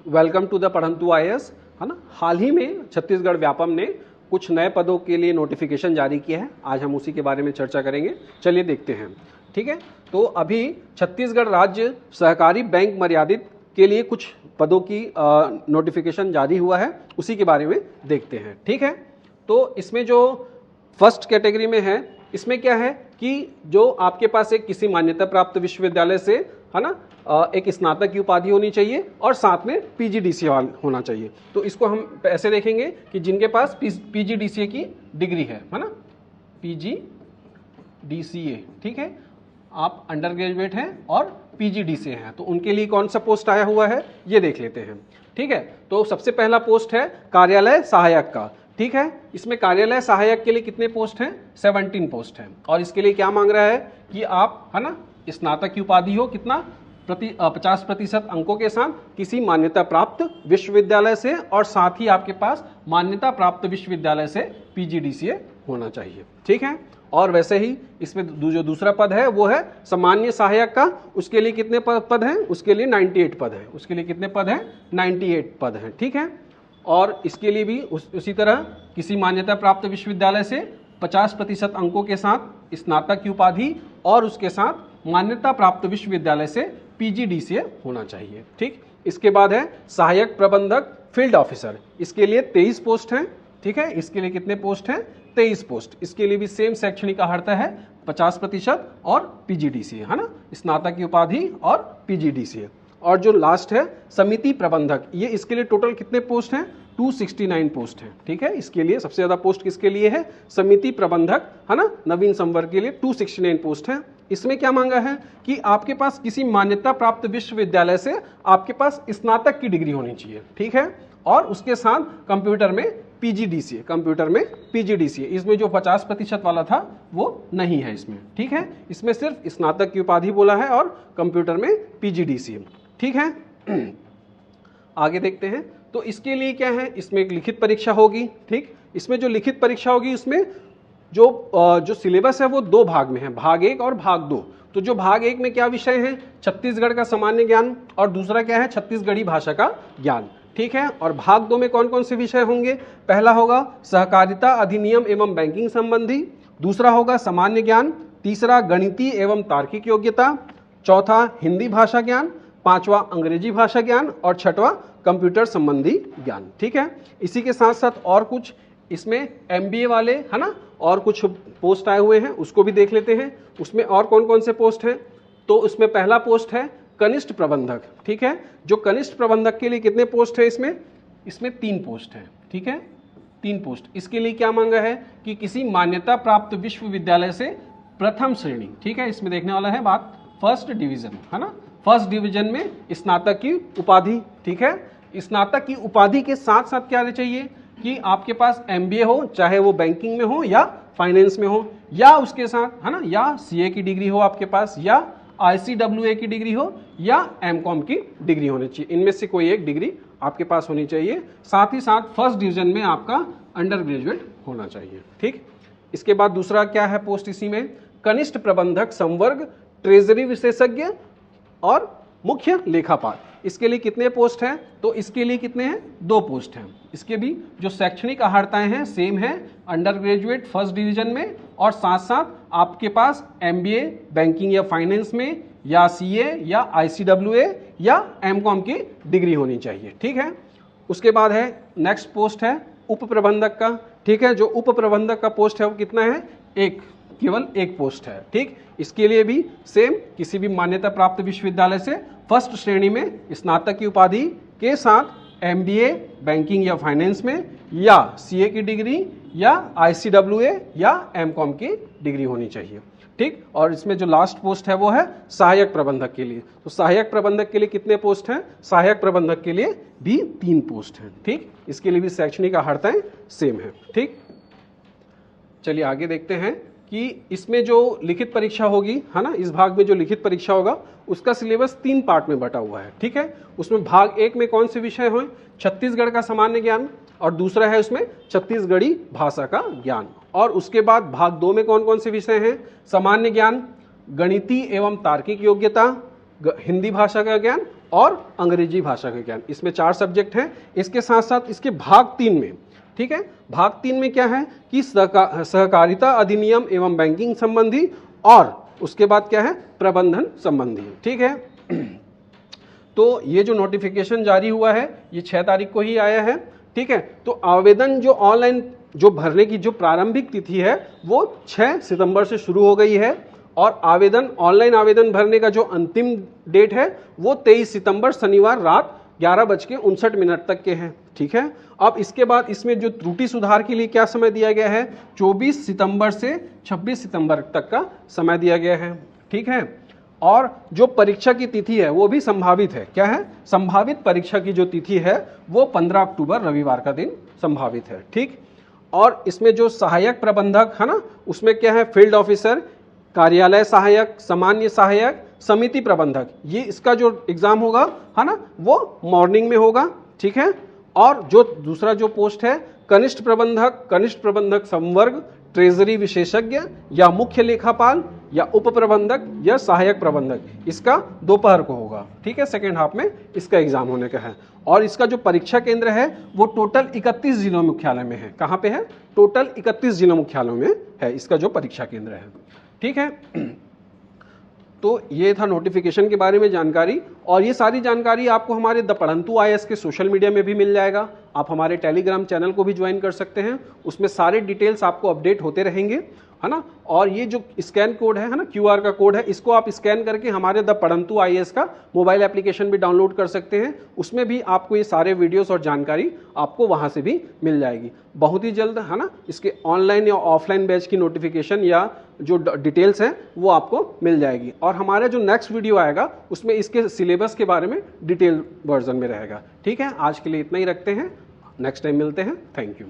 Welcome to the पढ़ंतु IAS, है ना। हाल ही में छत्तीसगढ़ व्यापम ने कुछ नए पदों के लिए नोटिफिकेशन जारी किया है। आज हम उसी के बारे में चर्चा करेंगे। चलिए देखते हैं। ठीक है, तो अभी छत्तीसगढ़ राज्य सहकारी बैंक मर्यादित के लिए कुछ पदों की नोटिफिकेशन जारी हुआ है, उसी के बारे में देखते हैं। ठीक है, तो इसमें जो फर्स्ट कैटेगरी में है, इसमें क्या है कि जो आपके पास एक किसी मान्यता प्राप्त विश्वविद्यालय से, है ना, एक स्नातक की उपाधि होनी चाहिए और साथ में पीजीडीसीए होना चाहिए। तो इसको हम ऐसे देखेंगे कि जिनके पास पीजीडीसीए की डिग्री है ना, पीजीडीसीए, ठीक है, आप अंडर ग्रेजुएट हैं और पीजीडीसीए हैं, तो उनके लिए कौन सा पोस्ट आया हुआ है ये देख लेते हैं। ठीक है, तो सबसे पहला पोस्ट है कार्यालय सहायक का। ठीक है, इसमें कार्यालय सहायक के लिए कितने पोस्ट हैं? 17 पोस्ट हैं। और इसके लिए क्या मांग रहा है कि आप, है ना, स्नातक की उपाधि हो, कितना 50% अंकों के साथ किसी मान्यता प्राप्त विश्वविद्यालय से, और साथ ही आपके पास मान्यता प्राप्त विश्वविद्यालय से पीजीडीसीए होना चाहिए। ठीक है, और वैसे ही इसमें जो दूसरा पद है वो है सामान्य सहायक का। उसके लिए कितने पद हैं? उसके लिए 98 पद हैं। उसके लिए कितने पद हैं? 98 पद हैं। ठीक है, और इसके लिए भी उसी तरह किसी मान्यता प्राप्त विश्वविद्यालय से 50% अंकों के साथ स्नातक की उपाधि और उसके साथ मान्यता प्राप्त विश्वविद्यालय से पीजीडीसीए होना चाहिए। ठीक, इसके बाद है सहायक प्रबंधक फील्ड ऑफिसर। इसके लिए 23 पोस्ट हैं। ठीक है, इसके लिए कितने पोस्ट हैं? 23 पोस्ट। इसके लिए भी सेम शैक्षणिक अर्हता है 50% और पीजीडीसीए, है ना, स्नातक की उपाधि और पीजीडीसीए। और जो लास्ट है समिति प्रबंधक, ये इसके लिए टोटल कितने पोस्ट हैं? 269 पोस्ट हैं। ठीक है, इसके लिए सबसे ज्यादा पोस्ट किसके लिए है? समिति प्रबंधक, है ना, नवीन संवर्ग के लिए 269 पोस्ट हैं। इसमें क्या मांगा है कि आपके पास किसी मान्यता प्राप्त विश्वविद्यालय से आपके पास स्नातक की डिग्री होनी चाहिए। ठीक है, और उसके साथ कंप्यूटर में पीजीडीसीए, कंप्यूटर में पीजीडीसीए। इसमें जो 50% वाला था वो नहीं है इसमें। ठीक है, इसमें सिर्फ स्नातक की उपाधि बोला है और कंप्यूटर में पीजीडीसीए। ठीक है, आगे देखते हैं। तो इसके लिए क्या है, इसमें एक लिखित परीक्षा होगी। ठीक, इसमें जो लिखित परीक्षा होगी उसमें जो सिलेबस है वो 2 भाग में है, भाग 1 और भाग 2। तो जो भाग 1 में क्या विषय है? छत्तीसगढ़ का सामान्य ज्ञान, और दूसरा क्या है? छत्तीसगढ़ी भाषा का ज्ञान। ठीक है, और भाग 2 में कौन कौन से विषय होंगे? पहला होगा सहकारिता अधिनियम एवं बैंकिंग संबंधी, दूसरा होगा सामान्य ज्ञान, तीसरा गणितीय एवं तार्किक योग्यता, चौथा हिंदी भाषा ज्ञान, पांचवा अंग्रेजी भाषा ज्ञान और छठवां कंप्यूटर संबंधी ज्ञान। ठीक है, इसी के साथ साथ और कुछ इसमें एमबीए वाले, है ना, और कुछ पोस्ट आए हुए हैं, उसको भी देख लेते हैं। उसमें और कौन कौन से पोस्ट हैं? तो उसमें पहला पोस्ट है कनिष्ठ प्रबंधक। ठीक है, जो कनिष्ठ प्रबंधक के लिए कितने पोस्ट है? इसमें 3 पोस्ट है। ठीक है, 3 पोस्ट। इसके लिए क्या मांगा है कि किसी मान्यता प्राप्त विश्वविद्यालय से प्रथम श्रेणी, ठीक है, इसमें देखने वाला है बात फर्स्ट डिवीजन, है ना, फर्स्ट डिवीजन में स्नातक की उपाधि। ठीक है, स्नातक की उपाधि के साथ साथ क्या चाहिए कि आपके पास एमबीए हो, चाहे वो बैंकिंग में हो या फाइनेंस में हो, या उसके साथ, है ना, या सीए की डिग्री हो आपके पास, या आईसीडब्ल्यूए की डिग्री हो, या एमकॉम की डिग्री होनी चाहिए। इनमें से कोई एक डिग्री आपके पास होनी चाहिए। साथ ही साथ फर्स्ट डिवीजन में आपका अंडर ग्रेजुएट होना चाहिए। ठीक, इसके बाद दूसरा क्या है पोस्ट इसी में? कनिष्ठ प्रबंधक संवर्ग, ट्रेजरी विशेषज्ञ और मुख्य लेखापाल। इसके लिए कितने पोस्ट हैं? तो इसके लिए कितने हैं? 2 पोस्ट हैं। इसके भी जो शैक्षणिक अर्हताएं हैं सेम है, अंडर ग्रेजुएट फर्स्ट डिवीजन में, और साथ साथ आपके पास एमबीए बैंकिंग या फाइनेंस में, या सीए या आईसीडब्ल्यूए या एमकॉम की डिग्री होनी चाहिए। ठीक है, उसके बाद है नेक्स्ट पोस्ट है उप प्रबंधक का। ठीक है, जो उप प्रबंधक का पोस्ट है वो कितना है? केवल एक पोस्ट है। ठीक, इसके लिए भी सेम किसी भी मान्यता प्राप्त विश्वविद्यालय से फर्स्ट श्रेणी में स्नातक की उपाधि के साथ एमबीए बैंकिंग या फाइनेंस में, या सीए की डिग्री, या आईसीडब्ल्यूए या एमकॉम की डिग्री होनी चाहिए। ठीक, और इसमें जो लास्ट पोस्ट है वो है सहायक प्रबंधक के लिए। तो सहायक प्रबंधक के लिए कितने पोस्ट हैं? सहायक प्रबंधक के लिए भी 3 पोस्ट हैं। ठीक, इसके लिए भी शैक्षणिक अर्हताएं सेम है। ठीक, चलिए आगे देखते हैं कि इसमें जो लिखित परीक्षा होगी, है ना, इस भाग में जो लिखित परीक्षा होगा उसका सिलेबस 3 पार्ट में बटा हुआ है। ठीक है, उसमें भाग 1 में कौन से विषय हैं? छत्तीसगढ़ का सामान्य ज्ञान, और दूसरा है उसमें छत्तीसगढ़ी भाषा का ज्ञान। और उसके बाद भाग 2 में कौन कौन से विषय हैं? सामान्य ज्ञान, गणितीय एवं तार्किक योग्यता, हिंदी भाषा का ज्ञान और अंग्रेजी भाषा का ज्ञान। इसमें 4 सब्जेक्ट हैं। इसके साथ साथ इसके भाग 3 में, ठीक है, भाग 3 में क्या है कि सहकारिता अधिनियम एवं बैंकिंग संबंधी, और उसके बाद क्या है, प्रबंधन संबंधी, ठीक है। तो ये जो नोटिफिकेशन जारी हुआ है ये 6 तारीख को ही आया है, ठीक है। तो आवेदन जो ऑनलाइन जो भरने की जो प्रारंभिक तिथि है वो 6 सितंबर से शुरू हो गई है, और आवेदन ऑनलाइन आवेदन भरने का जो अंतिम डेट है वो 23 सितंबर शनिवार रात 11:59 तक के हैं, ठीक है। अब इसके बाद इसमें जो त्रुटि सुधार के लिए क्या समय दिया गया है, 24 सितंबर से 26 सितंबर तक का समय दिया गया है, ठीक है। और जो परीक्षा की तिथि है वो भी संभावित है। क्या है, संभावित परीक्षा की जो तिथि है वो 15 अक्टूबर रविवार का दिन संभावित है, ठीक। और इसमें जो सहायक प्रबंधक है ना, उसमें क्या है, फील्ड ऑफिसर, कार्यालय सहायक, सामान्य सहायक, समिति प्रबंधक, ये इसका जो एग्जाम होगा है ना वो मॉर्निंग में होगा, ठीक है। और जो दूसरा जो पोस्ट है कनिष्ठ प्रबंधक संवर्ग, ट्रेजरी विशेषज्ञ या मुख्य लेखापाल या उप प्रबंधक या सहायक प्रबंधक, इसका दोपहर को होगा, ठीक है। सेकेंड हाफ में इसका एग्जाम होने का है। और इसका जो परीक्षा केंद्र है वो टोटल 31 जिलों मुख्यालय में है। कहाँ पे है, टोटल 31 जिलों मुख्यालयों में है इसका जो परीक्षा केंद्र है, ठीक है। तो ये था नोटिफिकेशन के बारे में जानकारी, और ये सारी जानकारी आपको हमारे द पढ़ंतु IAS के सोशल मीडिया में भी मिल जाएगा। आप हमारे टेलीग्राम चैनल को भी ज्वाइन कर सकते हैं, उसमें सारे डिटेल्स आपको अपडेट होते रहेंगे, है ना। और ये जो स्कैन कोड है ना, QR का कोड है, इसको आप स्कैन करके हमारे द पढ़ंतु IAS का मोबाइल एप्लीकेशन भी डाउनलोड कर सकते हैं। उसमें भी आपको ये सारे वीडियोस और जानकारी आपको वहाँ से भी मिल जाएगी। बहुत ही जल्द है ना इसके ऑनलाइन या ऑफलाइन बैच की नोटिफिकेशन या जो डिटेल्स हैं वो आपको मिल जाएगी। और हमारा जो नेक्स्ट वीडियो आएगा उसमें इसके सिलेबस के बारे में डिटेल वर्जन में रहेगा, ठीक है। आज के लिए इतना ही रखते हैं, नेक्स्ट टाइम मिलते हैं। Thank you.